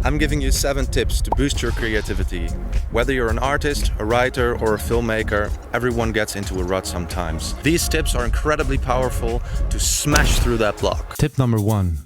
I'm giving you 7 tips to boost your creativity. Whether you're an artist, a writer, or a filmmaker, everyone gets into a rut sometimes. These tips are incredibly powerful to smash through that block. Tip number 1.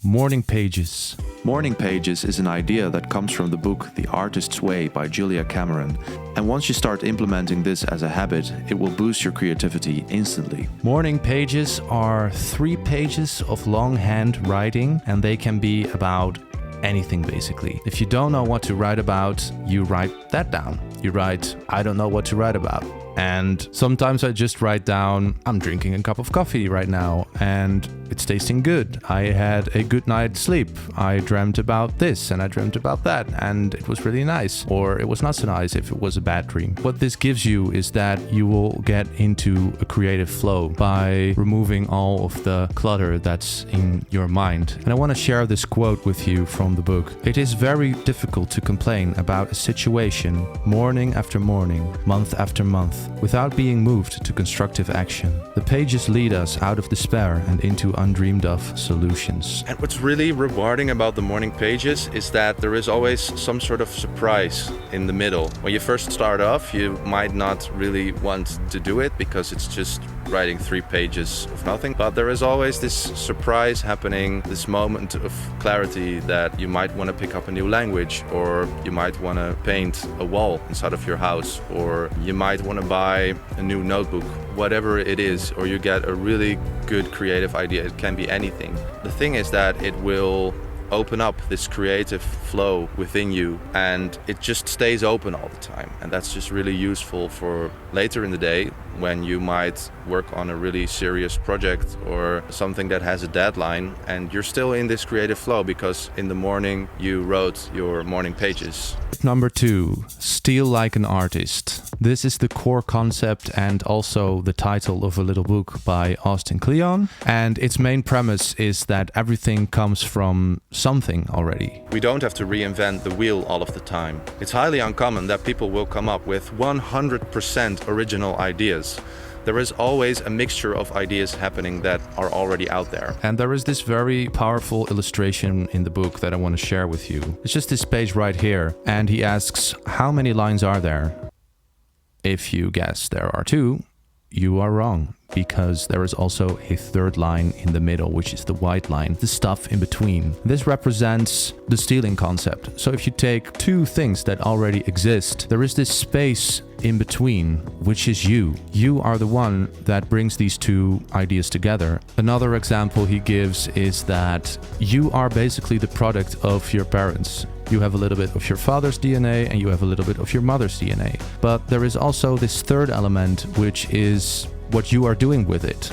Morning pages. Morning pages is an idea that comes from the book The Artist's Way by Julia Cameron. And once you start implementing this as a habit, it will boost your creativity instantly. Morning pages are 3 pages of longhand writing, and they can be about anything basically. If you don't know what to write about, you write that down. You write, I don't know what to write about. And sometimes I just write down, I'm drinking a cup of coffee right now and it's tasting good. I had a good night's sleep. I dreamt about this and I dreamt about that and it was really nice. Or it was not so nice if it was a bad dream. What this gives you is that you will get into a creative flow by removing all of the clutter that's in your mind. And I want to share this quote with you from the book. It is very difficult to complain about a situation morning after morning, month after month, without being moved to constructive action. The pages lead us out of despair and into undreamed of solutions. And what's really rewarding about the morning pages is that there is always some sort of surprise in the middle. When you first start off, you might not really want to do it because it's just writing 3 pages of nothing. But there is always this surprise happening, this moment of clarity that you might want to pick up a new language, or you might want to paint a wall inside of your house, or you might want to buy a new notebook, whatever it is, or you get a really good creative idea. It can be anything. The thing is that it will open up this creative flow within you and it just stays open all the time. And that's just really useful for later in the day when you might work on a really serious project or something that has a deadline and you're still in this creative flow because in the morning you wrote your morning pages. Number 2, steal like an artist. This is the core concept and also the title of a little book by Austin Kleon. And its main premise is that everything comes from something already. We don't have to reinvent the wheel all of the time. It's highly uncommon that people will come up with 100% original ideas. There is always a mixture of ideas happening that are already out there. And there is this very powerful illustration in the book that I want to share with you. It's just this page right here. And he asks, how many lines are there? If you guess there are 2, you are wrong, because there is also a 3rd line in the middle, which is the white line, the stuff in between. This represents the stealing concept. So if you take 2 things that already exist, there is this space in between, which is you. You are the one that brings these 2 ideas together. Another example he gives is that you are basically the product of your parents. You have a little bit of your father's DNA and you have a little bit of your mother's DNA. But there is also this 3rd element, which is what you are doing with it.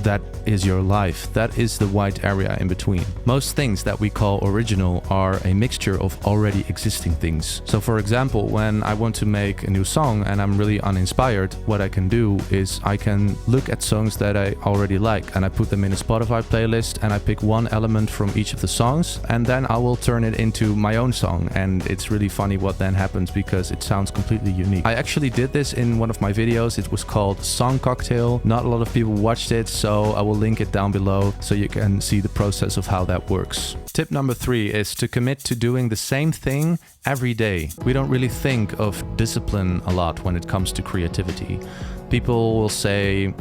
That is your life. That is the white area in between. Most things that we call original are a mixture of already existing things. So for example, when I want to make a new song and I'm really uninspired, what I can do is I can look at songs that I already like and I put them in a Spotify playlist and I pick one element from each of the songs and then I will turn it into my own song. And it's really funny what then happens because it sounds completely unique. I actually did this in one of my videos. It was called Song Cocktail. Not a lot of people watched it, so I will link it down below so you can see the process of how that works. Tip number 3 is to commit to doing the same thing every day. We don't really think of discipline a lot when it comes to creativity. People will say,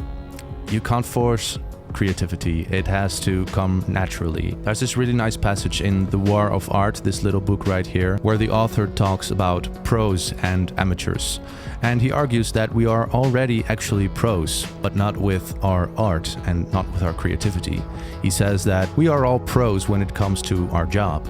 you can't force creativity, it has to come naturally. There's this really nice passage in The War of Art, this little book right here, where the author talks about pros and amateurs. And he argues that we are already actually pros, but not with our art and not with our creativity. He says that we are all pros when it comes to our job.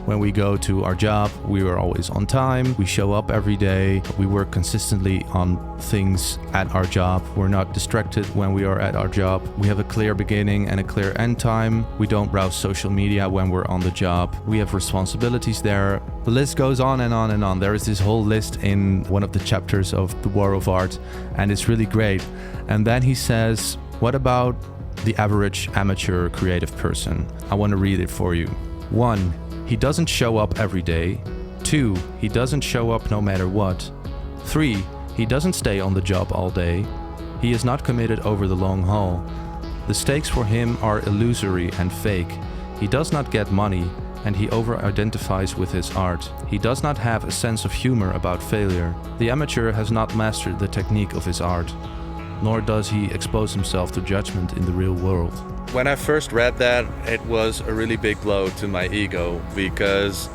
When we go to our job, we are always on time, we show up every day, we work consistently on things at our job, we're not distracted when we are at our job, we have a clear beginning and a clear end time, we don't browse social media when we're on the job, we have responsibilities there. The list goes on and on and on. There is this whole list in one of the chapters of The War of Art, and it's really great. And then he says, what about the average amateur creative person? I want to read it for you. 1. He doesn't show up every day. 2. He doesn't show up no matter what. 3. He doesn't stay on the job all day. He is not committed over the long haul. The stakes for him are illusory and fake. He does not get money, and he over-identifies with his art. He does not have a sense of humor about failure. The amateur has not mastered the technique of his art, nor does he expose himself to judgment in the real world. When I first read that, it was a really big blow to my ego, because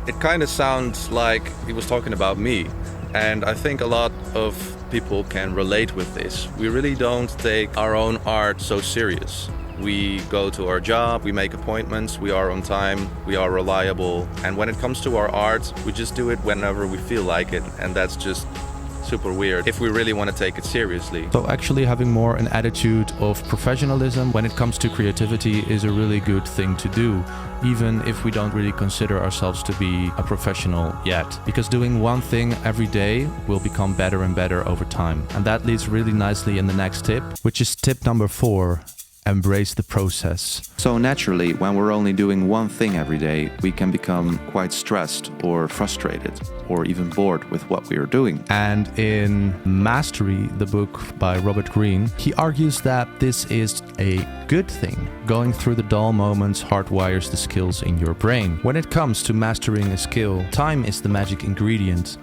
it kind of sounds like he was talking about me. And I think a lot of people can relate with this. We really don't take our own art so serious. We go to our job, we make appointments, we are on time, we are reliable. And when it comes to our art, we just do it whenever we feel like it. And that's just super weird if we really want to take it seriously. So actually having more an attitude of professionalism when it comes to creativity is a really good thing to do, even if we don't really consider ourselves to be a professional yet. Because doing one thing every day will become better and better over time. And that leads really nicely in the next tip, which is tip number 4. Embrace the process. So naturally, when we're only doing one thing every day, we can become quite stressed or frustrated or even bored with what we are doing. And in Mastery, the book by Robert Greene, he argues that this is a good thing. Going through the dull moments hardwires the skills in your brain. When it comes to mastering a skill, time is the magic ingredient.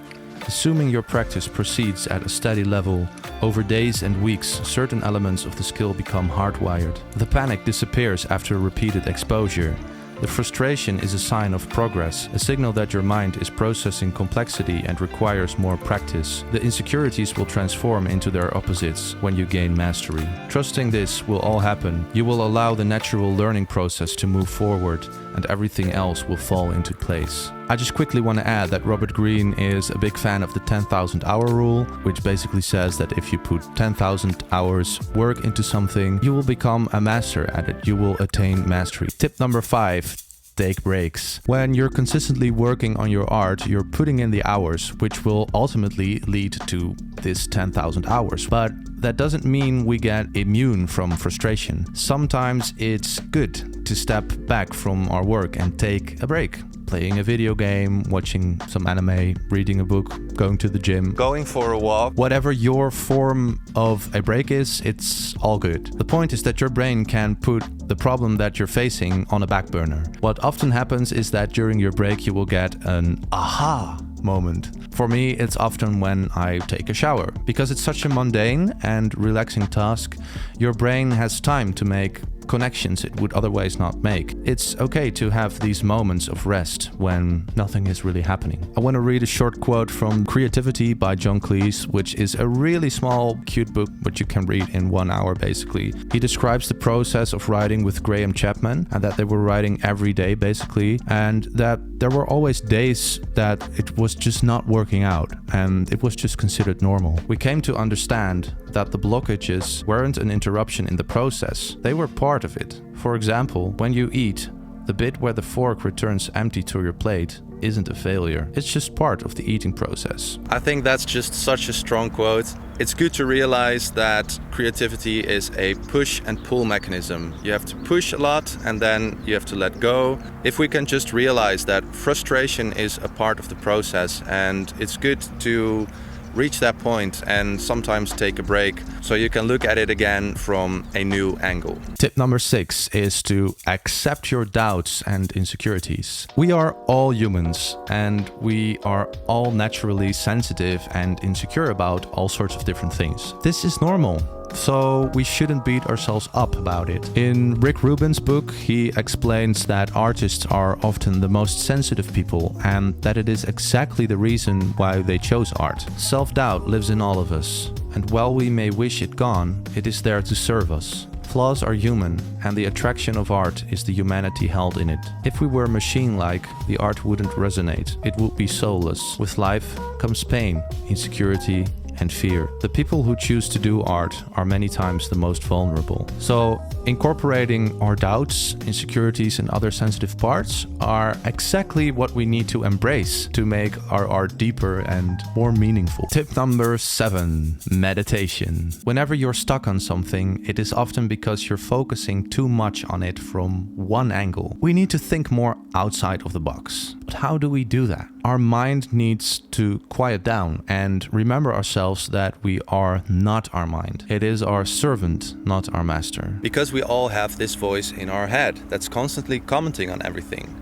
Assuming your practice proceeds at a steady level, over days and weeks, certain elements of the skill become hardwired. The panic disappears after repeated exposure. The frustration is a sign of progress, a signal that your mind is processing complexity and requires more practice. The insecurities will transform into their opposites when you gain mastery. Trusting this will all happen. You will allow the natural learning process to move forward, and everything else will fall into place. I just quickly want to add that Robert Greene is a big fan of the 10,000 hour rule, which basically says that if you put 10,000 hours work into something, you will become a master at it. You will attain mastery. Tip number 5. Take breaks. When you're consistently working on your art, you're putting in the hours, which will ultimately lead to this 10,000 hours. But that doesn't mean we get immune from frustration. Sometimes it's good to step back from our work and take a break. Playing a video game, watching some anime, reading a book, going to the gym, Going for a walk. whatever your form of a break is, it's all good. The point is that your brain can put the problem that you're facing on a back burner. What often happens is that during your break you will get an aha moment. For me, it's often when I take a shower. Because it's such a mundane and relaxing task, your brain has time to make connections it would otherwise not make. It's okay to have these moments of rest when nothing is really happening. I want to read a short quote from Creativity by John Cleese, which is a really small, cute book, but you can read in 1 hour basically. He describes the process of writing with Graham Chapman, and that they were writing every day basically, and that there were always days that it was just not working out, and it was just considered normal. We came to understand that the blockages weren't an interruption in the process, they were part of it. For example, when you eat, the bit where the fork returns empty to your plate isn't a failure. It's just part of the eating process. I think that's just such a strong quote. It's good to realize that creativity is a push and pull mechanism. You have to push a lot and then you have to let go. If we can just realize that frustration is a part of the process, and it's good to reach that point and sometimes take a break so you can look at it again from a new angle. Tip number 6 is to accept your doubts and insecurities. We are all humans and we are all naturally sensitive and insecure about all sorts of different things. This is normal. So we shouldn't beat ourselves up about it. In Rick Rubin's book, he explains that artists are often the most sensitive people and that it is exactly the reason why they chose art. Self-doubt lives in all of us, and while we may wish it gone, it is there to serve us. Flaws are human, and the attraction of art is the humanity held in it. If we were machine-like, the art wouldn't resonate. It would be soulless. With life comes pain, insecurity, and fear. The people who choose to do art are many times the most vulnerable. So, incorporating our doubts, insecurities, and other sensitive parts are exactly what we need to embrace to make our art deeper and more meaningful. Tip number 7, meditation. Whenever you're stuck on something, it is often because you're focusing too much on it from one angle. We need to think more outside of the box. But how do we do that? Our mind needs to quiet down and remember ourselves that we are not our mind. It is our servant, not our master. Because we all have this voice in our head that's constantly commenting on everything.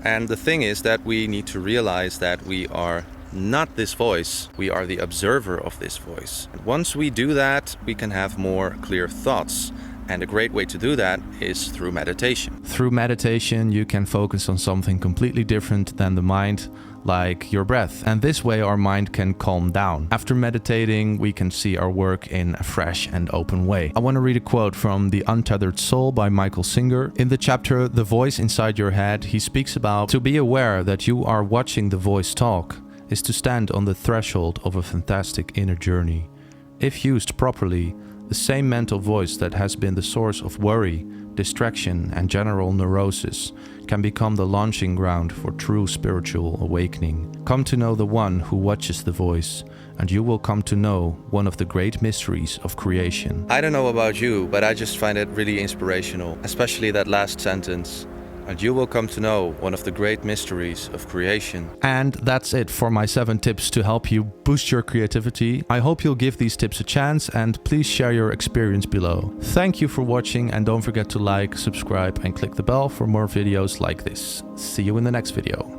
And the thing is that we need to realize that we are not this voice, we are the observer of this voice. And once we do that, we can have more clear thoughts. And a great way to do that is through meditation. Through meditation, you can focus on something completely different than the mind, like your breath. And this way our mind can calm down. After meditating, we can see our work in a fresh and open way. I want to read a quote from The Untethered Soul by Michael Singer. In the chapter The Voice Inside Your Head, he speaks about to be aware that you are watching the voice talk is to stand on the threshold of a fantastic inner journey. If used properly, the same mental voice that has been the source of worry, distraction, and general neurosis can become the launching ground for true spiritual awakening. Come to know the one who watches the voice, and you will come to know one of the great mysteries of creation. I don't know about you, but I just find it really inspirational, especially that last sentence. And you will come to know one of the great mysteries of creation. And that's it for my 7 tips to help you boost your creativity. I hope you'll give these tips a chance and please share your experience below. Thank you for watching and don't forget to like, subscribe and click the bell for more videos like this. See you in the next video.